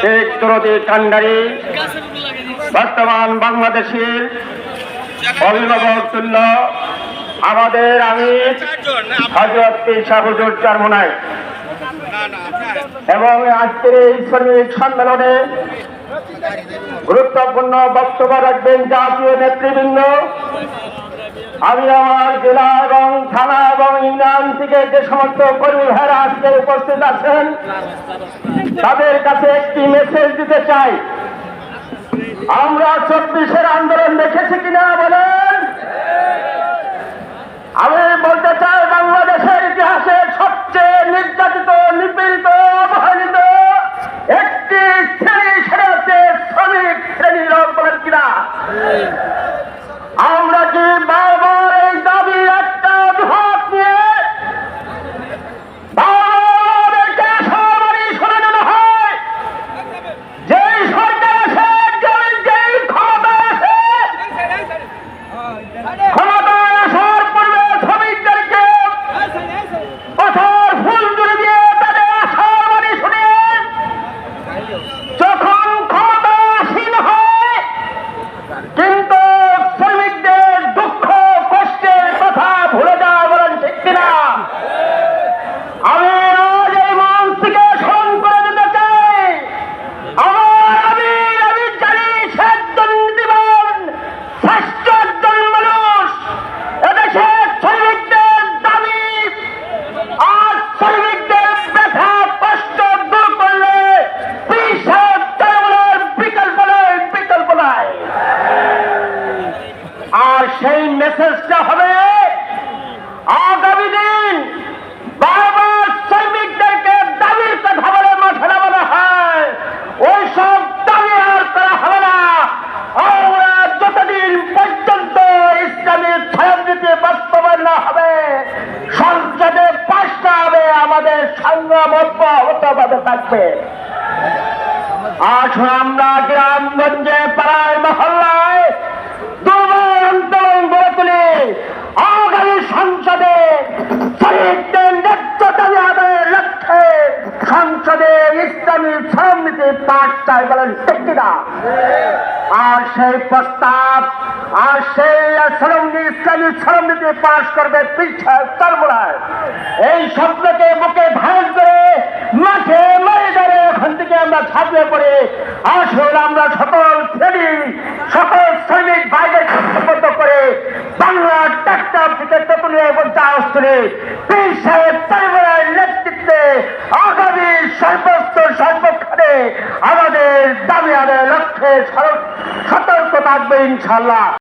শেখ দরদি কান্ডারি বর্তমান বাংলাদেশের অভিভাবক তুল্য আমাদের আমির হযরত পীর সাহেব হুজুর চরমোনাই এবং আজকের এই শ্রমিক সম্মেলনে গুরুত্বপূর্ণ বক্তব্য রাখবেন জাতীয় নেতৃবৃন্দ। আমি আমার জেলা এবং থানা এবং ইউনিয়ন থেকে যে সমস্ত কর্মী ভাইরা আজকে উপস্থিত আছেন তাদের কাছে একটি মেসেজ দিতে চাই। আমরা 24-এর আন্দোলন দেখেছি কিনা বলেন? আমি বলতে চাই বাংলাদেশের ইতিহাসে সবচেয়ে নির্যাতিত, নিপীড়িত, অবহেলিত একটি শ্রেণী সেটা হচ্ছে শ্রমিক শ্রেণীর বলেন কিনা? আমরা কি বারবার এই দাবি একটা বিভাগ নিয়ে বাংলাদেশকে সবারই শুনে নেওয়া হয়? যেই সরকার আসে, যেই ক্ষমতায় আসে, ক্ষমতায় আসার পূর্বে শ্রমিকদেরকে পাথর ফুল জুড়ে দিয়ে তাদের আশার বাড়ি শুনে যখন ক্ষমতা আসীন হয় কিন্তু শ্রমিকদের দুঃখ কষ্টের কথা ভুলে যাওয়া বলেন ঠিক কিনা? আমি আজ এই মঞ্চ থেকে স্মরণ করে দিতে চাই, আমি জানি সে একজন নীতিবান শ্রেষ্ঠ একজন মানুষ। এদেশে শ্রমিকদের দাবি আর শ্রমিকদের ব্যথা কষ্ট দূর করলে পীর সাহেব চরমোনাইয়ের বিকল্প নাই। আর সেই মেসেজটা হবে আগামী দিন বারবার শ্রমিকদেরকে দাবির কথা বলে মাঠে নামানো হয়, ওই সব দাবি আর করা হবে না। আমরা যতদিন পর্যন্ত ইসলামী ছায়ানীতি বাস্তবায়ন না হবে, সংসদে পাশ না হবে, আমাদের সংগ্রাম অব্যাহত থাকবে। আসুন আমরা গ্রামগঞ্জে পাড়ায় মহল্লায় আন্দোলন গড়ে তুলে আগামী সংসদে শ্রমিকদের ন্যায্য দাবি আদায়ের লক্ষ্যে সংসদে ইসলামী ছায়ানীতি পাঠ চাই বলেন ঠিক কিনা? আর সেই প্রস্তাব আর সেই ইসলামী ছায়ানীতি পাশ করবে পীর সাহেব চরমোনাই। এই স্বপ্নকে বুকে ধারণ করে মাঠে ময়দানে এখন থেকে আমরা ঝাঁপিয়ে পড়ে আসলে আমরা সকল শ্রেণী সকল শ্রমিক ভাইদের সম্পন্ন করে বাংলা ট্রাক্টর থেকে তেতুলিয়া এবং চাষে পীর সাহেব চরমোনাইয়ের নেতৃত্বে আগামী সর্বক্ষণে আমাদের দাবি আদায়ের লক্ষ্যে সতর্ক থাকবে ইনশাআল্লাহ।